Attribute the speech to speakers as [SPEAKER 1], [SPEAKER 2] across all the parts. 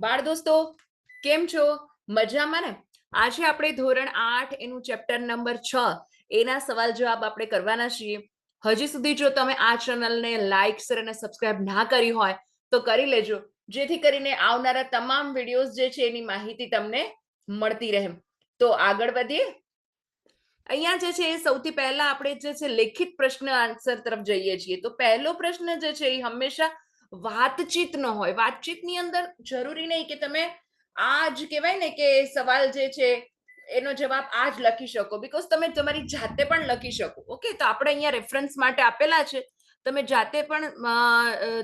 [SPEAKER 1] બાળ દોસ્તો, કેમ છો? મજામાં ને? આજે આપણે ધોરણ 8 એનું ચેપ્ટર નંબર 6 એના સવાલ જવાબ આપણે કરવાના છીએ. હજી સુધી જો તમે આ ચેનલને લાઈક શેર અને સબસ્ક્રાઇબ ના કરી હોય તો કરી લેજો, જેથી કરીને આવનારા તમામ વિડીયોઝ જે છે એની માહિતી તમને મળતી રહે. તો આગળ વધીએ. અહીંયા જે છે એ સૌથી પહેલા આપણે જે છે લેખિત પ્રશ્ન આન્સર તરફ જઈએ છીએ. તો પહેલો પ્રશ્ન જે છે એ હંમેશા વાતચીત નો હોય. વાતચીતની અંદર જરૂરી નહીં કે તમે આ જ કહેવાય ને કે સવાલ જે છે એનો જવાબ આ જ લખી શકો, બીકોઝ તમે તમારી જાતે પણ લખી શકો. ઓકે, તો આપણે અહીંયા રેફરન્સ માટે આપેલા છે, તમે જાતે પણ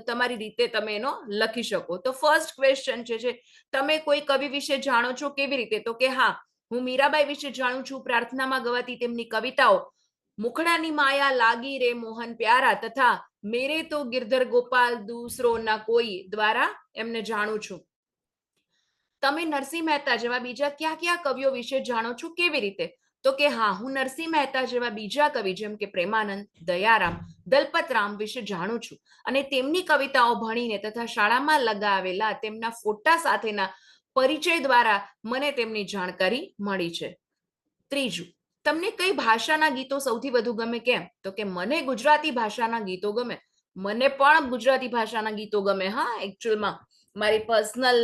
[SPEAKER 1] તમારી રીતે તમે એનો લખી શકો. તો ફર્સ્ટ ક્વેશ્ચન છે તમે કોઈ કવિ વિશે જાણો છો? કેવી રીતે? તો કે હા, હું મીરાબાઈ વિશે જાણું છું. પ્રાર્થનામાં ગવાતી તેમની કવિતાઓ મુખડાની માયા લાગી રે મોહન પ્યારા તથા મેરે તો ગિરધર ગોપાલ દૂસરો ના કોઈ દ્વારા એમને જાણું છું. તમે નરસિંહ મહેતા જેવા બીજા કયા કયા કવિઓ વિશે જાણો છો? કેવી રીતે? તો કે હા, હું નરસિંહ મહેતા જેવા બીજા કવિ જેમ કે પ્રેમાનંદ, દયારામ, દલપતરામ વિશે જાણું છું અને તેમની કવિતાઓ ભણીને તથા શાળામાં લગાવેલા તેમના ફોટા સાથેના પરિચય દ્વારા મને તેમની જાણકારી મળી છે. ત્રીજું, તમને કઈ ભાષાના ગીતો સૌથી વધુ ગમે? કેમ? તો કે મને ગુજરાતી ભાષાના ગીતો ગમે. મને પણ ગુજરાતી ભાષાના ગીતો ગમે. હા, એકચ્યુઅલમાં મારી પર્સનલ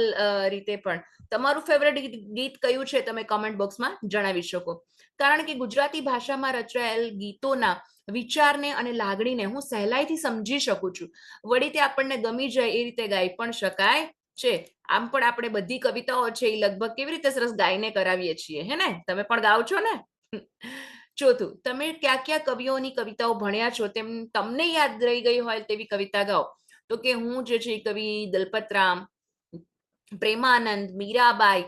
[SPEAKER 1] રીતે પણ. તમારું ફેવરેટ ગીત કયું છે તમે કમેન્ટ બોક્સમાં જણાવી શકો. કારણ કે ગુજરાતી ભાષામાં રચાયેલ ગીતોના વિચારને અને લાગણીને હું સહેલાઈથી સમજી શકું છું. વળી તે આપણને ગમી જાય એ રીતે ગાઈ પણ શકાય છે. આમ પણ આપણે બધી કવિતાઓ છે એ લગભગ કેવી રીતે સરસ ગાઈને કરાવીએ છીએ, હે ને? તમે પણ ગાઓ છો ને? ચોથું, તમે કયા કયા કવિઓની કવિતાઓ ભણ્યા છો તેમ તમને યાદ રહી ગઈ હોય તેવી કવિતા ગાઓ. તો કે હું જે છે કવિ દલપતરામ, પ્રેમાનંદ, મીરાબાઈ,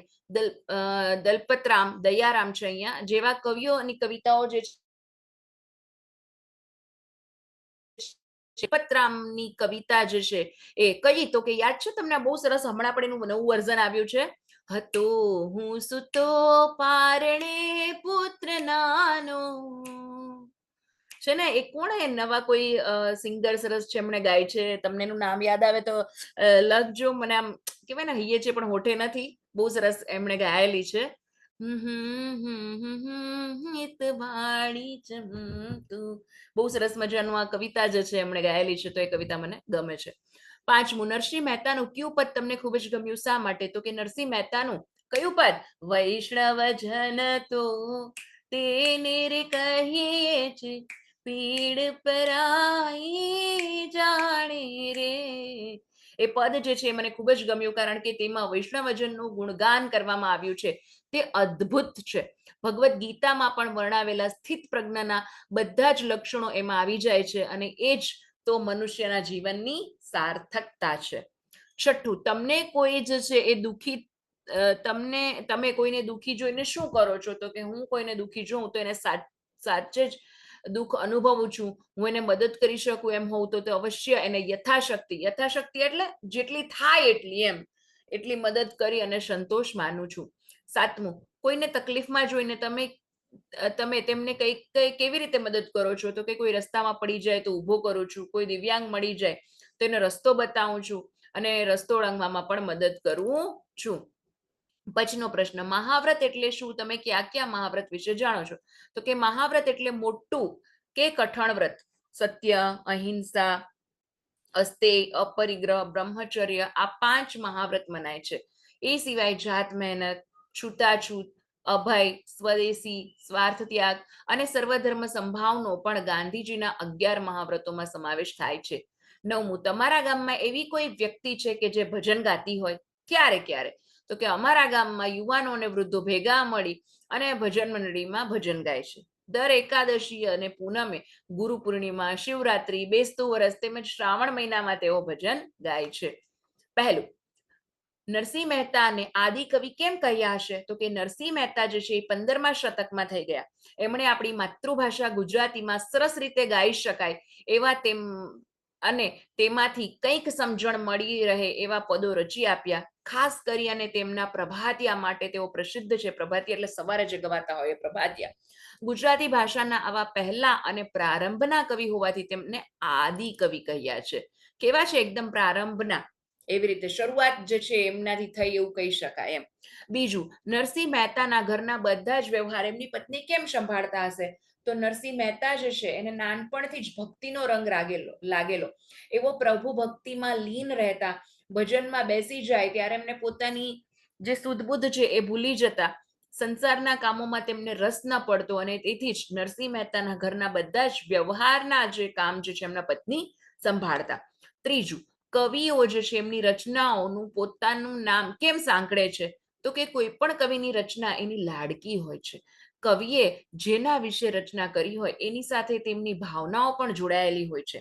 [SPEAKER 1] દલપતરામ, દયારામ છે અહીંયા જેવા કવિઓની કવિતાઓ જે દલપતરામની કવિતા જે છે એ કઈ? તો કે યાદ છે તમને? બહુ સરસ, હમણાં પણ એનું નવું વર્ઝન આવ્યું છે. હતો હું સુતો પારણે પુત્ર નાનો છે ને. એ કોણ? એ નવા કોઈ સિંગર સરસ છે, એમણે ગાય છે. તમને એનું નામ યાદ આવે તો લખજો. મને આમ કેવાય ને હૈયે છે પણ હોઠે નથી. બહુ સરસ એમણે ગાયેલી છે. બહુ સરસ મજાનું આ કવિતા જે છે એમણે ગાયેલી છે, તો એ કવિતા મને ગમે છે. પાંચમું, નરસિંહ મહેતાનું કયું પદ તમને ખૂબ જ ગમ્યું? શા માટે? તો કે નરસિંહ મહેતાનું કયું પદ? વૈષ્ણવ જન તો તેને રે કહીએ છે પીડ પરાઈ જાણે રે. એ પદ જે છે મને ખૂબ જ ગમ્યું, કારણ કે તેમાં વૈષ્ણવજનનું ગુણગાન કરવામાં આવ્યું છે. તે અદ્ભુત છે. ભગવદ્ ગીતામાં પણ વર્ણવેલા સ્થિત પ્રજ્ઞાના બધા જ લક્ષણો એમાં આવી જાય છે અને એ જ તો મનુષ્યના જીવનની સાર્થકતા છે. છઠ્ઠું, તમને કોઈ જ છે એ દુઃખી તમે કોઈને દુઃખી જોઈને શું કરો છો? તો કે હું કોઈને દુઃખી જોઉં તો એને સાચે જ દુઃખ અનુભવું છું. હું એને મદદ કરી શકું એમ હોઉં તો અવશ્ય એને યથાશક્તિ એટલે જેટલી થાય એટલી, એમ એટલી મદદ કરી અને સંતોષ માનું છું. સાતમું, કોઈને તકલીફમાં જોઈને તમે તેમને કેવી રીતે મદદ કરો છો? તો કે કોઈ રસ્તામાં પડી જાય તો ઊભો કરું છું, કોઈ દિવ્યાંગ મળી જાય તો એને રસ્તો બતાવું છું અને રસ્તો ઓળંગવામાં પણ મદદ કરું છું. પછીનો પ્રશ્ન, મહાવ્રત એટલે શું? તમે કયા કયા મહાવ્રત વિશે જાણો છો? તો કે મહાવ્રત એટલે મોટું કે કઠણ વ્રત. સત્ય, અહિંસા, અસ્તેય, અપરિગ્રહ, બ્રહ્મચર્ય, આ 5 મહાવ્રત મનાય છે. એ સિવાય જાત મહેનત, છૂતાછૂત, અભય, સ્વદેશી, સ્વાર્થ ત્યાગ અને સર્વધર્મ સંભાવનો પણ ગાંધીજીના 11 મહાવ્રતોમાં સમાવેશ થાય છે. નવમું, તમારા ગામમાં એવી કોઈ વ્યક્તિ છે કે જે ભજન ગાતી હોય? ક્યારે ક્યારે? તો કે અમારા ગામમાં યુવાનો અને વૃદ્ધો ભેગા મળી અને ભજન મંડળીમાં ભજન ગાય છે. દર એકાદશી અને પૂનમે, ગુરુ પૂર્ણિમા, શિવરાત્રી, બેસતું વરસ તેમજ શ્રાવણ મહિનામાં તેઓ ભજન ગાય છે. પહેલું, નરસિંહ મહેતાને આદિ કવિ કેમ કહ્યા હશે? તો કે નરસિંહ મહેતા જે છે એ 15મા શતકમાં થઈ ગયા. એમણે આપણી માતૃભાષા ગુજરાતીમાં સરસ રીતે ગાઈ શકાય એવા અને તેમાંથી કંઈક સમજણ મળી રહે એવા પદો રચી આપ્યા. ખાસ કરી અને તેમના પ્રભાતિયા માટે તેઓ પ્રસિદ્ધ છે. પ્રભાતિયા એટલે સવારે જે ગવાતા હોય એ પ્રભાતિયા. ગુજરાતી ભાષાના આવા પહેલા અને પ્રારંભના કવિ હોવાથી તેમને આદિ કવિ કહ્યા છે. કેવા છે? એકદમ પ્રારંભના. એવી રીતે શરૂઆત જે છે એમનાથી થઈ એવું કહી શકાય એમ. બીજું, નરસિંહ મહેતાના ઘરના બધા જ વ્યવહાર એમની પત્ની કેમ સંભાળતા હશે? તો નરસિંહ મહેતા જે છે એને નાનપણથી જ ભક્તિનો રંગ લાગેલો, એવો પ્રભુ ભક્તિમાં લીન રહેતા, ભજનમાં બેસી જાય ત્યારે એમને પોતાની જે સુધબુદ્ધ છે એ ભૂલી જતા, સંસારના કામોમાં તેમને રસ ન પડતો, અને તેથી જ નરસિંહ મહેતાના ઘરના બધા જ વ્યવહારના જે કામ જે છે એમના પત્ની સંભાળતા. ત્રીજું, કવિઓ જે છે એમની રચનાઓનું પોતાનું નામ કેમ સાંકળે છે? તો કે કોઈ પણ કવિની રચના એની લાડકી હોય છે. કવિએ જેના વિશે રચના કરી હોય એની સાથે તેમની ભાવનાઓ પણ જોડાયેલી હોય છે.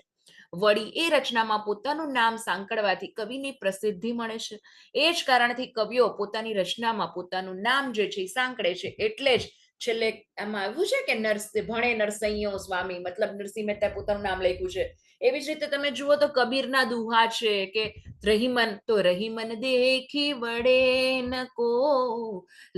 [SPEAKER 1] વળી એ રચનામાં પોતાનું નામ સાંકળવાથી કવિની પ્રસિદ્ધિ મળે છે. એ જ કારણથી કવિઓ પોતાની રચનામાં પોતાનું નામ જે છે એ સાંકળે છે. એટલે જ છેલ્લે આમાં આવ્યું છે કે ભણે નરસૈયો સ્વામી, મતલબ નરસિંહ મહેતા પોતાનું નામ લખ્યું છે. એવી જ રીતે તમે જુઓ તો કબીરના દુહા છે કે રહીમન, તો રહીમન દેખી વડે नको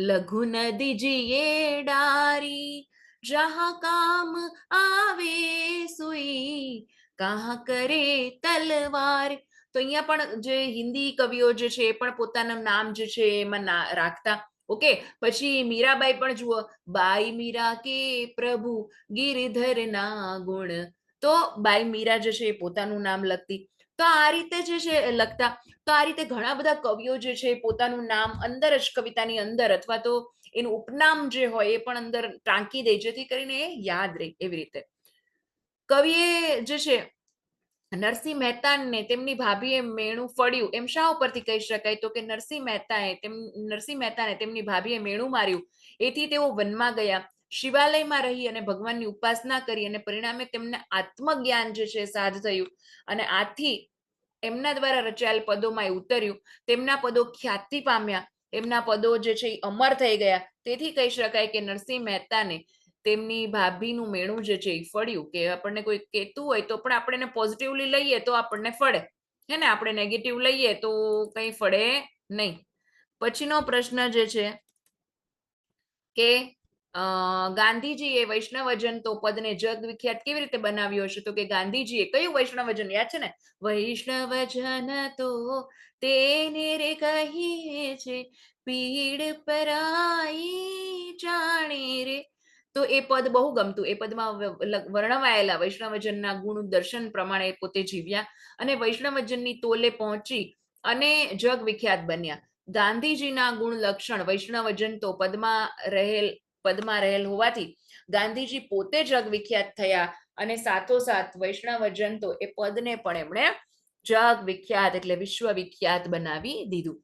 [SPEAKER 1] लघु नदी जिए डारी, जहाँ काम आवे सुई कहाँ करे तलवार. તો અહીંયા પણ જે હિન્દી કવિઓ જે છે એ પણ પોતાનું નામ જે છે એમાં રાખતા. ઓકે, પછી મીરાબાઈ પણ જુઓ, બાઈ મીરા કે પ્રભુ ગિરધર ના ગુણ, તો બાઈ મીરા જે છે એ પોતાનું નામ લખતી. તો આ રીતે જે છે લખતા. તો આ રીતે ઘણા બધા કવિઓ જે છે પોતાનું નામ અંદર જ કવિતાની અંદર અથવા તો એનું ઉપનામ જે હોય એ પણ અંદર ટાંકી દે, જેથી કરીને એ યાદ રહે. એવી રીતે કવિએ જે છે નરસિંહ મહેતાને તેમની ભાભીએ મેણું ફળ્યું એમ શા ઉપરથી કહી શકાય? તો કે નરસિંહ મહેતાને તેમની ભાભીએ મેણું માર્યું, એથી તેઓ વનમાં ગયા, શિવાલયમાં રહી અને ભગવાનની ઉપાસના કરી, અને પરિણામે તેમને આત્મજ્ઞાન જે છે સાધ થયું, અને આથી એમના દ્વારા રચાયેલ પદોમાં ઉતર્યું. તેમના પદો ખ્યાતિ પામ્યા, એમના પદો જે છે એ અમર થઈ ગયા. તેથી કહી શકાય કે નરસિંહ મહેતાને તેમની ભાભીનું મેણું જે છે એ ફળ્યું. કે આપણને કોઈ કહેતું હોય તો પણ આપણે એને પોઝિટિવલી લઈએ તો આપણને ફળે, હે ને? આપણે નેગેટિવ લઈએ તો કંઈ ફળે નહીં. પછીનો પ્રશ્ન જે છે કે ગાંધીજીએ વૈષ્ણવજન તો પદને જગ વિખ્યાત કેવી રીતે બનાવ્યો હશે? તો કે ગાંધીજીએ કયું વૈષ્ણવજન યાદ છે ને? વૈષ્ણવજન તો તેને રે કહીએ છે, પીડ પરાઈ જાણે રે. તો એ પદ બહુ ગમતું. એ પદમાં વર્ણવાયેલા વૈષ્ણવજનના ગુણ દર્શન પ્રમાણે પોતે જીવ્યા અને વૈષ્ણવજનની તોલે પહોંચી અને જગ વિખ્યાત બન્યા. ગાંધીજીના ગુણ લક્ષણ વૈષ્ણવજન તો પદમાં રહેલ હોવાથી ગાંધીજી પોતે જગ વિખ્યાત થયા, અને સાથોસાથ વૈષ્ણવજન તો એ પદને પણ એમણે જગ વિખ્યાત એટલે વિશ્વ વિખ્યાત બનાવી દીધું.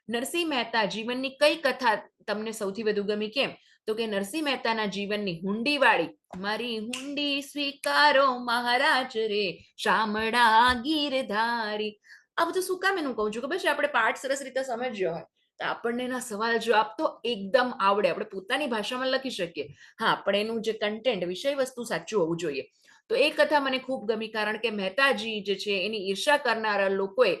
[SPEAKER 1] નરસિંહ મહેતા જીવનની કઈ કથા તમને સૌથી વધુ ગમી? કેમ? તો કે નરસિંહ મહેતાના જીવનની હુંડી વાળી, મારી હુંડી સ્વીકારો મહારાજ રે, શામળા ગીરધારી. આ બધું શું કામ એનું કહું છું ખબર છે? આપણે પાઠ સરસ રીતે સમજ્યો હોય તો આપણને એના સવાલ જવાબ તો એકદમ આવડે, આપણે પોતાની ભાષામાં લખી શકીએ. હા, પણ એનું જે કન્ટેન્ટ, વિષય વસ્તુ સાચું હોવું જોઈએ. તો એ કથા મને ખૂબ ગમી, કારણ કે મહેતાજી જે છે એની ઈર્ષા કરનારા લોકોએ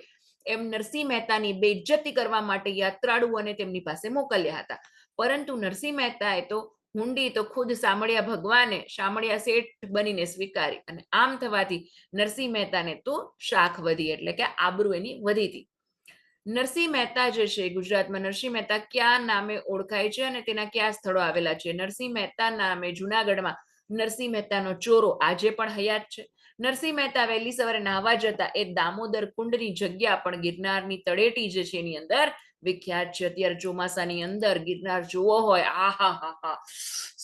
[SPEAKER 1] એમ નરસિંહ મહેતાની બેઇજ્જતી કરવા માટે યાત્રાળુ અને તેમની પાસે મોકલ્યા હતા. પરંતુ નરસિંહ મહેતાએ તો હુંડી તો ખુદ શામળિયા ભગવાને શામળિયા શેઠ બનીને સ્વીકારી, અને આમ થવાથી નરસિંહ મહેતાને તો શાખ વધી, એટલે કે આબરૂ એની વધી હતી. નરસિંહ મહેતા જે છે ગુજરાતમાં નરસિંહ મહેતા કયા નામે ઓળખાય છે અને તેના કયા સ્થળો આવેલા છે? નરસિંહ મહેતા નામે જુનાગઢમાં નરસિંહ મહેતાનો ચોરો આજે પણ હયાત છે. નરસિંહ મહેતા વહેલી સવારે નાહવા જતા એ દામોદર કુંડની જગ્યા પણ ગિરનારની તળેટી જે છે એની અંદર વિખ્યાત છે. અત્યારે ચોમાસાની અંદર ગિરનાર જોવો હોય, આહા,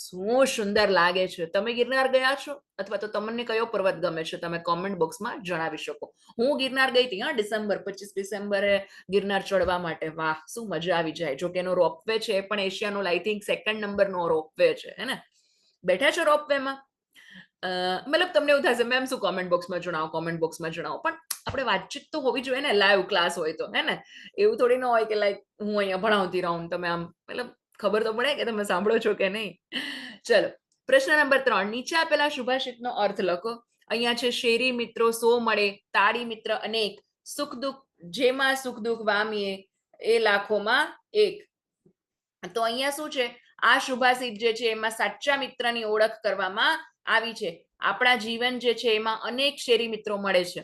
[SPEAKER 1] શું સુંદર લાગે છે. તમે ગિરનાર ગયા છો? અથવા તો તમને કયો પર્વત ગમે છે? તમે કોમેન્ટ બોક્સમાં જણાવી શકો. હું ગિરનાર ગઈ હતી, 25 ડિસેમ્બરે ગિરનાર ચડવા માટે. વાહ, શું મજા આવી જાય. જો કે એનો રોપવે છે એ પણ એશિયાનો આઈ થિંક 2nd નંબરનો રોપવે છે, હે ને? બેઠા છો રોપવેમાં? મતલબ તમને એવું થશે મેમ શું કોમેન્ટ બોક્સમાં જણાવો, કોમેન્ટ બોક્સમાં જણાવો. પણ આપણે વાતચીત તો હોવી જોઈએ ને, લાઈવ ક્લાસ હોય તો, હે ને? એવું થોડી ન હોય કે લાઈક હું અહીંયા ભણાવતી રહું, તમે આમ મતલબ ખબર તો પડે કે તમે સાંભળો છો કે નહીં. ચલો, પ્રશ્ન નંબર 3, નીચે આપેલા સુભાષિતનો અર્થ લખો. અહીંયા છે શેરી મિત્રો 100 મળે, તાળી મિત્ર અનેક, સુખ દુઃખ જેમાં સુખ દુઃખ વામીએ એ લાખોમાં એક. તો અહીંયા શું છે? આ સુભાષિત જે છે એમાં સાચા મિત્રની ઓળખ કરવામાં આવી છે. આપણા જીવન જે છે એમાં અનેક શેરી મિત્રો મળે છે.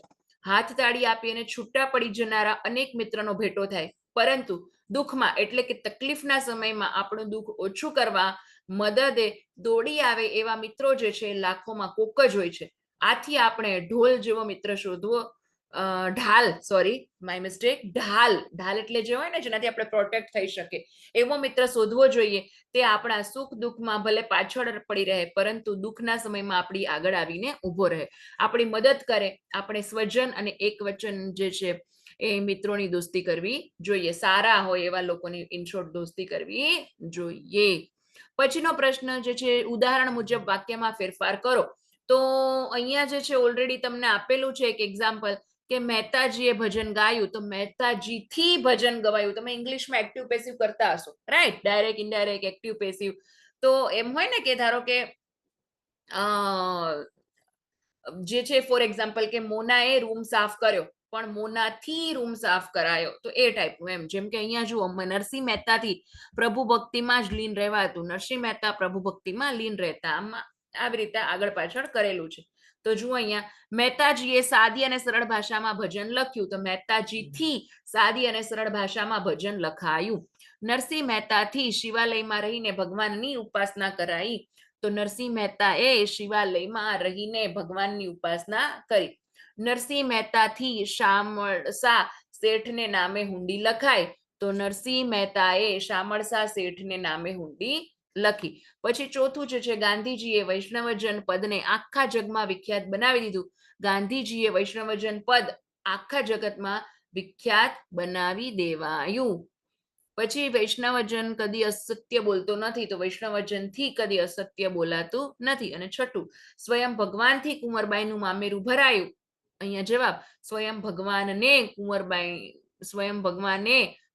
[SPEAKER 1] હાથ તાળી આપી અને છૂટા પડી જનારા અનેક મિત્રનો ભેટો થાય, પરંતુ દુઃખમાં એટલે કે તકલીફના સમયમાં આપણું દુઃખ ઓછું કરવા મદદે દોડી આવે એવા મિત્રો જે છે લાખોમાં કોક જ હોય છે. આથી આપણે ઢોલ જેવો મિત્ર શોધવો, ઢાલ, સોરી માય મિસ્ટેક, ઢાલ એટલે જે હોય ને જેનાથી આપણે પ્રોટેક્ટ થઈ શકે એવો મિત્ર શોધવો જોઈએ. તે આપણા સુખ દુઃખમાં ભલે પાછળ પડી રહે, પરંતુ દુઃખના સમયમાં આપણી આગળ આવીને ઊભો રહે, આપણી મદદ કરે. આપણે સ્વજન અને એકવચન જે છે એ મિત્રોની દોસ્તી કરવી જોઈએ, સારા હોય એવા લોકોની ઇનશોર્ટ દોસ્તી કરવી જોઈએ. પછીનો પ્રશ્ન જે છે, ઉદાહરણ મુજબ વાક્યમાં ફેરફાર કરો. તો અહીંયા જે છે ઓલરેડી તમને આપેલું છે એક એક્ઝામ્પલ કે મહેતાજીએ ભજન ગાયું, તો મહેતાજીથી ભજન ગવાયું. તમે ઇંગ્લિશમાં એક્ટિવ પેસિવ કરતા હશો, right? Direct, indirect, active passive. તો એમ હોય ને કે ધારો કે જે છે ફોર એક્ઝામ્પલ કે મોનાએ રૂમ સાફ કર્યો, પણ મોનાથી રૂમ સાફ કરાયો, તો એ ટાઈપનું. એમ જેમ કે અહીંયા જુઓ, નરસિંહ મહેતાથી પ્રભુ ભક્તિમાં જ લીન રહેવાતું, નરસિંહ મહેતા પ્રભુ ભક્તિમાં લીન રહેતા. આમાં આવી રીતે આગળ પાછળ કરેલું છે. તો જુઓ અહીંયા, મહેતાજીએ સાદી અને સરળ ભાષામાં ભજન લખ્યું, તો મહેતાજીથી સાદી અને સરળ ભાષામાં ભજન લખાયું. નરસિંહ મહેતાથી શિવાલયમાં રહીને ભગવાનની ઉપાસના કરાઈ, તો નરસિંહ મહેતાએ શિવાલયમાં રહીને ભગવાનની ઉપાસના કરી. નરસિંહ મહેતાથી શામળસા શેઠને નામે હુંડી લખાય, તો નરસિંહ મહેતાએ શામળસા શેઠને નામે હુંડી લખી. પછી ચોથું જે છે, ગાંધીજીએ વૈષ્ણવજન પદને આખા જગમાં વિખ્યાત બનાવી દીધું. ગાંધીજીએ વૈષ્ણવજન પદ આખા જગતમાં વિખ્યાત બનાવી દેવાયું. પછી વૈષ્ણવજન કદી અસત્ય બોલતો નથી, તો વૈષ્ણવજનથી કદી અસત્ય બોલાતું નથી. અને છઠ્ઠું, સ્વયં ભગવાનથી કુંવરબાઈનું મામેરું ભરાયું. અહીંયા જવાબ, સ્વયં ભગવાને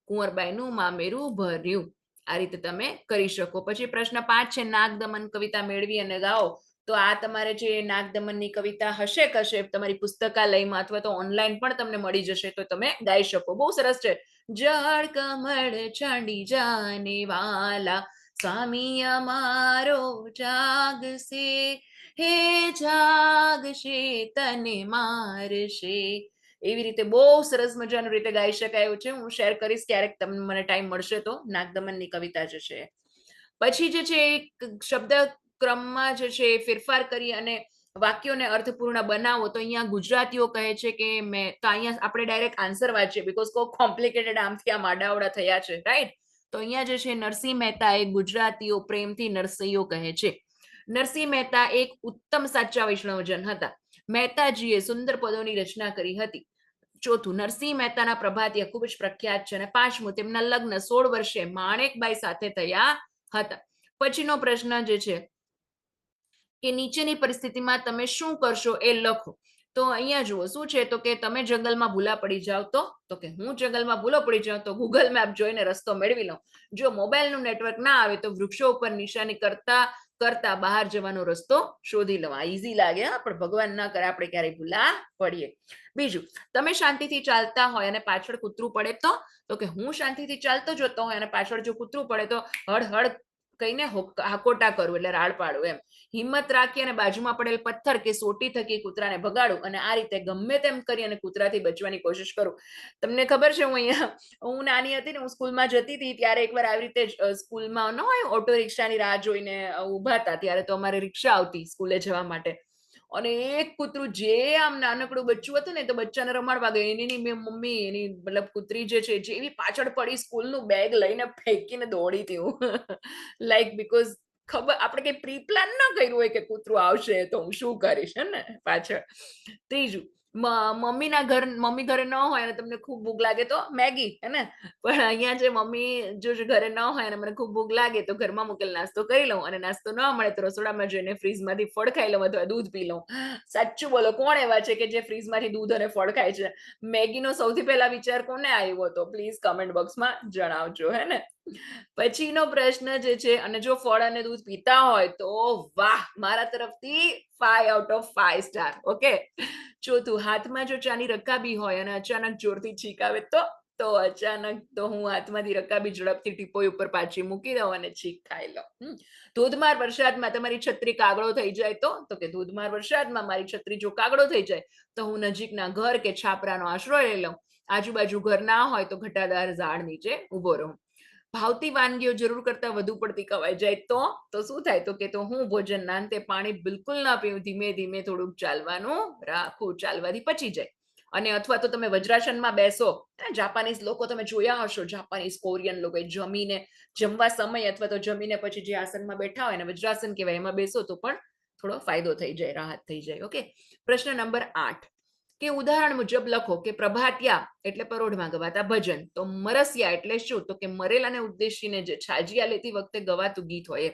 [SPEAKER 1] કુંવરબાઈનું મામેરું ભર્યું. આ રીતે તમે કરી શકો. પછી પ્રશ્ન 5 છે, નાગદમન કવિતા મેળવી અને ગાઓ. તો આ તમારે જે નાગદમનની કવિતા હશે કશે તમારી પુસ્તકાલયમાં અથવા તો ઓનલાઈન પણ તમને મળી જશે, તો તમે ગાઈ શકો. બહુ સરસ છે. જળ કમળ ચાંડી જાને વાલા, સ્વામી અમારો જાગશે, હે જાગશે તને મારશે. એવી રીતે બહુ સરસ મજાનું રીતે ગાઈ શકાય છે. હું શેર કરીશ ક્યારેક તમને, મને ટાઈમ મળશે તો, નાગદમનની કવિતા જે છે. પછી જે છે એક શબ્દ ક્રમમાં જે છે ફેરફાર કરી અને વાક્યોને અર્થપૂર્ણ બનાવો. તો અહીંયા ગુજરાતીઓ કહે છે કે મેં, તો અહીંયા આપણે ડાયરેક્ટ આન્સર વાંચીએ, બીકોઝ કોઈ કોમ્પ્લિકેટેડ આમથી આમ આડાવડા થયા છે, રાઈટ? તો અહીંયા જે છે, નરસિંહ મહેતા એ ગુજરાતીઓ પ્રેમથી નરસિંહો કહે છે. નરસિંહ મહેતા એક ઉત્તમ સાચા વૈષ્ણવજન હતા. મહેતાજીએ સુંદર પદોની રચના કરી હતી. ચોથું, નરસિંહ મહેતાના પ્રભાતિયા ખૂબ જ પ્રખ્યાત છે. અને પાંચમું, તેમના લગ્ન 16 વર્ષે માણેકબાઈ સાથે થયા હતા. પછીનો પ્રશ્ન જે છે કે નીચેની પરિસ્થિતિમાં તમે શું કરશો એ લખો. તો અહીંયા જુઓ શું છે, તો કે તમે જંગલમાં ભૂલા પડી જાવ તો કે હું જંગલમાં ભૂલો પડી જાઉં તો ગૂગલ મેપ જોઈને રસ્તો મેળવી લઉં. જો મોબાઈલનું નેટવર્ક ના આવે તો વૃક્ષો ઉપર નિશાની કરતા કરતા બહાર જવાનો રસ્તો શોધી લઉં. આ ઈઝી લાગે, પણ ભગવાન ના કરે આપણે ક્યારેય ભૂલા પડીએ. બીજું, તમે શાંતિથી ચાલતા હોય અને પાછળ કૂતરું પડે તો કે હું શાંતિથી ચાલતો જતો હોય અને પાછળ જો કૂતરું પડે તો હળ હળ કહીને હાકોટા કરવું, એટલે રાડ પાડવું. એમ હિંમત રાખી અને બાજુમાં પડેલ પથ્થર કે સોટી થકી કૂતરાને ભગાડું, અને આ રીતે ગમે તેમ કરી અને કૂતરાથી બચવાની કોશિશ કરું. તમને ખબર છે, હું નાની હતી ને, હું સ્કૂલમાં જતી હતી ત્યારે એકવાર આવી રીતે સ્કૂલમાં ન હોય ઓટો રિક્ષાની રાહ જોઈને ઊભા હતા, ત્યારે તો અમારે રિક્ષા આવતી સ્કૂલે જવા માટે, અને એક કૂતરું જે આમ નાનકડું બચ્ચું હતું ને, તો બચ્ચાને રમાડવા ગઈ, એની મમ્મી, એની મતલબ કૂતરી જે છે, જેવી પાછળ પડી, સ્કૂલનું બેગ લઈને ફેંકીને દોડી હતી હું. લાઈક બીકોઝ ખબર, આપણે કઈ પ્રી પ્લાન ના કર્યું હોય કે કૂતરું આવશે તો હું શું કરીશ, હે ને પાછળ. ત્રીજું, મમ્મી ઘરે ન હોય અને તમને ખૂબ ભૂખ લાગે તો મેગી, હે ને. પણ અહીંયા જે મમ્મી જો ઘરે ન હોય અને મને ખૂબ ભૂખ લાગે તો ઘરમાં મૂકેલ નાસ્તો કરી લઉં, અને નાસ્તો ન મળે તો રસોડામાં જઈને ફ્રીજમાંથી ફળ ખાઈ લઉં અથવા દૂધ પી લઉં. સાચું બોલો, કોણ એવા છે કે જે ફ્રીજમાંથી દૂધ અને ફળ ખાય છે? મેગીનો સૌથી પહેલા વિચાર કોને આવ્યો હતો? પ્લીઝ કમેન્ટ બોક્સમાં જણાવજો, હે ને. પછીનો પ્રશ્ન જે છે, અને જો ફળ અને દૂધ પીતા હોય તો વાહ, મારા તરફથી 5 આઉટ ઓફ 5 સ્ટાર. ઓકે. ચોથું, હાથમાં જો ચાની રકાબી હોય અને અચાનક જોરથી છીક આવે તો તો અચાનક તો હું હાથમાંથી રકાબી ઝડપથી ટીપોઈ ઉપર પાછી મૂકી દઉં અને છીક ખાઈ લઉં. ધોધમાર વરસાદમાં તમારી છત્રી કાગડો થઈ જાય તો કે ધોધમાર વરસાદમાં મારી છત્રી જો કાગડો થઈ જાય તો હું નજીકના ઘર કે છાપરાનો આશ્રય લઈ લઉં. આજુબાજુ ઘર ના હોય તો ઘટાદાર ઝાડ નીચે ઊભો રહું. ભાવતી વાનગીઓ જરૂર કરતા વધુ પડતી ખવાઈ જાય તો શું થાય તો કે તો હું ભોજનના અંતે પાણી બિલકુલ ના પીવું, ધીમે ધીમે થોડુંક ચાલવાનું રાખું, ચાલવાથી પચી જાય. અને અથવા તો તમે વજ્રાસનમાં બેસો, જાપાનીઝ લોકો તમે જોયા હશો, જાપાનીઝ કોરિયન લોકો જમીને જમવા સમય અથવા તો જમીને પછી જે આસનમાં બેઠા હોય ને વજ્રાસન કહેવાય, એમાં બેસો તો પણ થોડો ફાયદો થઈ જાય, રાહત થઈ જાય. ઓકે, પ્રશ્ન નંબર 8 કે ઉદાહરણ મુજબ લખો કે પ્રભાતિયા એટલે પરોઢમાં ગવાતા ભજન, તો મરસિયા એટલે શું તો કે મરેલાને ઉદ્દેશીને જે છાજિયા લેતી વખતે ગવાતું ગીત હોય.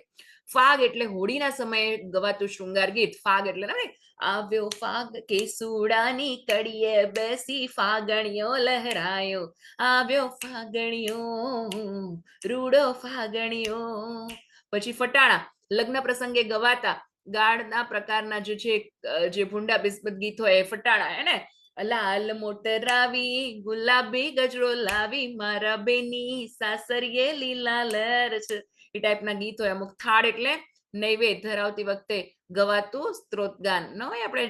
[SPEAKER 1] ફાગ એટલે હોળીના સમયે ગવાતું શૃંગાર ગીત. ફાગ એટલે ને આવ્યો ફાગ કે સુડાની કડીએ બેસી ફાગણિયો લહેરાયો, આવ્યો ફાગણિયો રૂડો ફાગણિયો. પછી ફટાણા લગ્ન પ્રસંગે ગવાતા ગાળના પ્રકારના જે છે જે ભૂંડા બિસ્બત ગીત હોય એ ફટાણા હે ને. લાલ મોટર આવી ગુલાબી ગજરો લાવી મારા બેની સાસરીએ લીલા લહેર છે, એ ટાઈપના ગીત હોય. અમુક થાળ એટલે નૈવેદ્ય ધરાવતી વખતે ગવાતું સ્ત્રોતગાન ન હોય, આપણે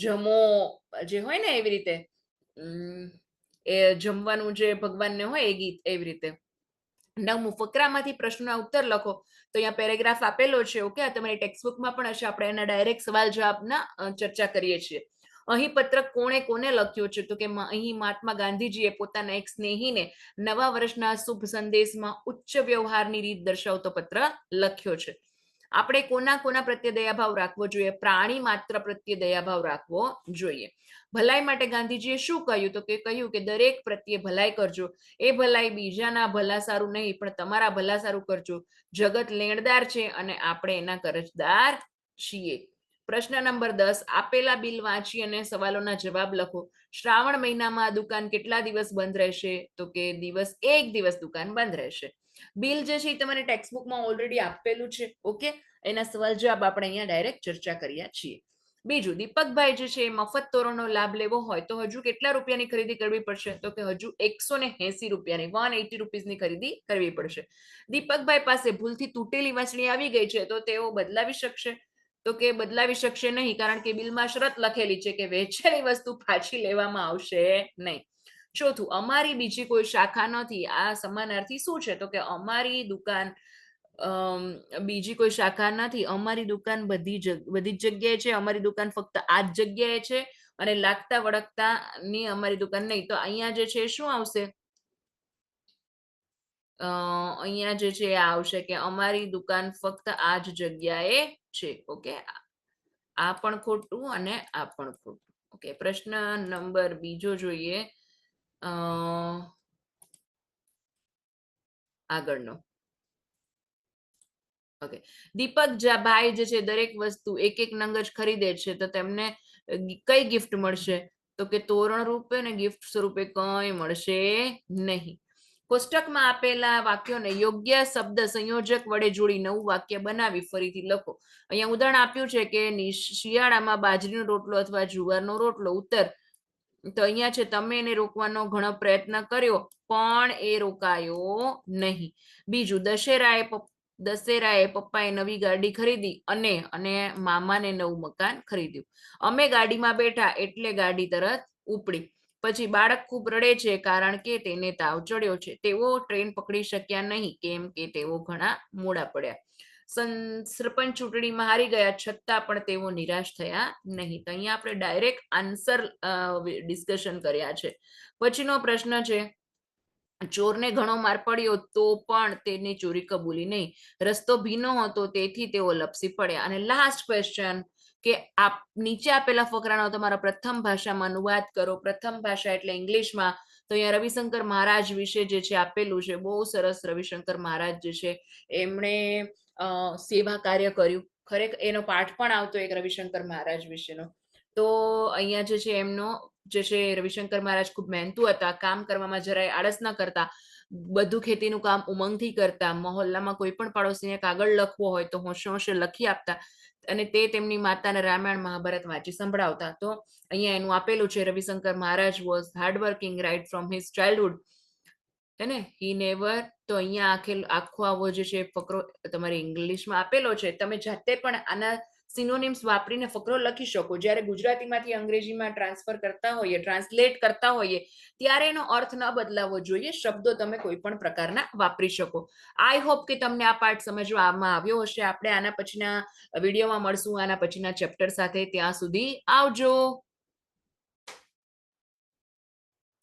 [SPEAKER 1] જમો જે હોય ને એવી રીતે એ જમવાનું જે ભગવાનને હોય એ ગીત એવી રીતે. 9મું ફકરામાંથી પ્રશ્નના ઉત્તર લખો, તો અહીંયા પેરેગ્રાફ આપેલો છે. ઓકે, આ તમારી ટેક્સ્ટબુકમાં પણ હશે, આપણે એના ડાયરેક્ટ સવાલ જવાબના ચર્ચા કરીએ છીએ. અહીં પત્રક કોને લખ્યો છે તો કે અહીં મહાત્મા ગાંધીજીએ પોતાના એક સ્નેહીને નવા વર્ષના શુભ સંદેશમાં ઉચ્ચ વ્યવહારની રીત દર્શાવતો પત્ર લખ્યો છે. આપણે કોના પ્રત્યે દયાભાવ રાખવો જોઈએ? પ્રાણી માત્ર પ્રત્યે દયાભાવ રાખવો જોઈએ. ભલાઈ માટે ગાંધીજીએ શું કહ્યું તો કે કહ્યું કે દરેક પ્રત્યે ભલાઈ કરજો. એ ભલાઈ બીજાના ભલા સારું નહીં પણ તમારા ભલા સારું કરજો. જગત લેણદાર છે અને આપણે એના કરજદાર છીએ. પ્રશ્ન નંબર 10 આપેલા બિલ વાંચી અને સવાલોના જવાબ લખો. શ્રાવણ મહિનામાં આ દુકાન કેટલા દિવસ બંધ રહેશે તો કે એક દિવસ દુકાન બંધ રહેશે. બિલ જે છે એ તમારી ટેક્સ્ટબુકમાં ઓલરેડી આપેલું છે. ઓકે, એના સવાલ જવાબ આપણે અહીંયા ડાયરેક્ટ ચર્ચા કર્યા છીએ. બીજું, દીપકભાઈ જે છે મફત તોરણનો લાભ લેવો હોય તો હજુ કેટલા રૂપિયાની ખરીદી કરવી પડશે તો કે હજુ 180 રૂપિયાની 180 રૂપીસની ખરીદી કરવી પડશે. દીપકભાઈ પાસે ભૂલથી તૂટેલી વાંસળી આવી ગઈ છે તો તેઓ બદલાવી શકશે તો કે બદલાવી શકશે નહીં, કારણ કે બિલમાં શરત લખેલી છે કે વેચેલી વસ્તુ પાછી લેવામાં આવશે નહીં. ચોથું, અમારી બીજી કોઈ શાખા નથી. આ સમાનાર્થી શું છે તો કે અમારી દુકાન બીજી કોઈ શાખા નથી, અમારી દુકાન બધી જ જગ્યાએ છે, અમારી દુકાન ફક્ત આ જ જગ્યાએ છે અને લાગતા વળગતા ની અમારી દુકાન નહીં. તો અહીંયા જે છે શું આવશે? અહીંયા જે છે આવશે કે અમારી દુકાન ફક્ત આ જ જગ્યાએ છે. ઓકે, આ પણ ખોટું અને આ પણ ખોટું. ઓકે, પ્રશ્ન નંબર બીજો જોઈએ, આગળનો. ઓકે, દીપક ભાઈ જે છે દરેક વસ્તુ એક નંગ જ ખરીદે છે તો તેમને કઈ ગિફ્ટ મળશે તો કે તોરણ રૂપે ને ગિફ્ટ સ્વરૂપે કઈ મળશે નહીં. કોષ્ટકમાં આપેલા વાક્યોને યોગ્ય શબ્દ સંયોજક વડે જોડી નવું વાક્ય બનાવી ફરીથી લખો. અહીંયા ઉદાહરણ આપ્યું છે કે શિયાળામાં બાજરીનો રોટલો અથવા જુવારનો રોટલો. ઉત્તર તો અહીંયા છે તમે એને રોકવાનો ઘણો પ્રયત્ન કર્યો પણ એ રોકાયો નહીં. બીજું, દશેરાએ પપ્પાએ નવી ગાડી ખરીદી અને મામાને નવું મકાન ખરીદ્યું. અમે ગાડીમાં બેઠા એટલે ગાડી તરત ઉપડી. પછી બાળક ખૂબ રડે છે કારણ કે તેને તાવ ચડ્યો છે. તેઓ ટ્રેન પકડી શક્યા નહીં કેમ કે તેઓ ઘણા મોડા પડ્યા. સરપંચ ચૂંટણીમાં હારી ગયા છતાં પણ તેઓ નિરાશ થયા નહીં. તો અહીંયા આપણે ડાયરેક્ટ આન્સર ડિસ્કશન કર્યા છે. પછીનો પ્રશ્ન છે, ચોરને ઘણો માર પડ્યો તો પણ તેની ચોરી કબૂલી નહીં. રસ્તો ભીનો હતો તેથી તેઓ લપસી પડ્યા. અને લાસ્ટ ક્વેશ્ચન કે નીચે આપેલા ફકરાનો તમારા પ્રથમ ભાષામાં અનુવાદ કરો. પ્રથમ ભાષા એટલે ઇંગ્લિશમાં. તો અહીંયા રવિશંકર મહારાજ વિશે જે છે આપેલું છે. બહુ સરસ રવિશંકર મહારાજ જે છે એમણે સેવા કાર્ય કર્યું. ખરેખર એનો પાઠ પણ આવતો એક રવિશંકર મહારાજ વિશેનો. તો અહીંયા જે છે એમનો જે છે રવિશંકર મહારાજ ખૂબ મહેનતુ હતા, કામ કરવામાં જરાય આળસ ન કરતા, બધું ખેતીનું કામ ઉમંગથી કરતા, મહોલ્લામાં કોઈ પણ પાડોશીને કાગળ લખવો હોય તો હોંશે હોંશે લખી આપતા. અને તે તેમની માતાને રામાયણ મહાભારત વાંચી સંભળાવતા. તો અહીંયા એનું આપેલું છે, Ravishankar Maharaj was hardworking right from his childhood, હે ને, હી નેવર. તો અહીંયા આખો આવો જે છે ફકરો તમારે ઇંગ્લિશમાં આપેલો છે, તમે જાતે પણ આના સિનોનિમ્સ વાપરીને ફકરો લખી શકો. જ્યારે ગુજરાતીમાંથી અંગ્રેજીમાં ટ્રાન્સફર કરતા હોઈએ, ટ્રાન્સલેટ કરતા હોઈએ, ત્યારે એનો અર્થ ન બદલાવવો જોઈએ, શબ્દો તમે કોઈ પણ પ્રકારના વાપરી શકો. આઈ હોપ કે તમને આ પાર્ટ સમજવામાં આવ્યો હશે. આપણે આના પછીના વિડીયોમાં મળશું આના પછીના ચેપ્ટર સાથે. ત્યાં સુધી આવજો.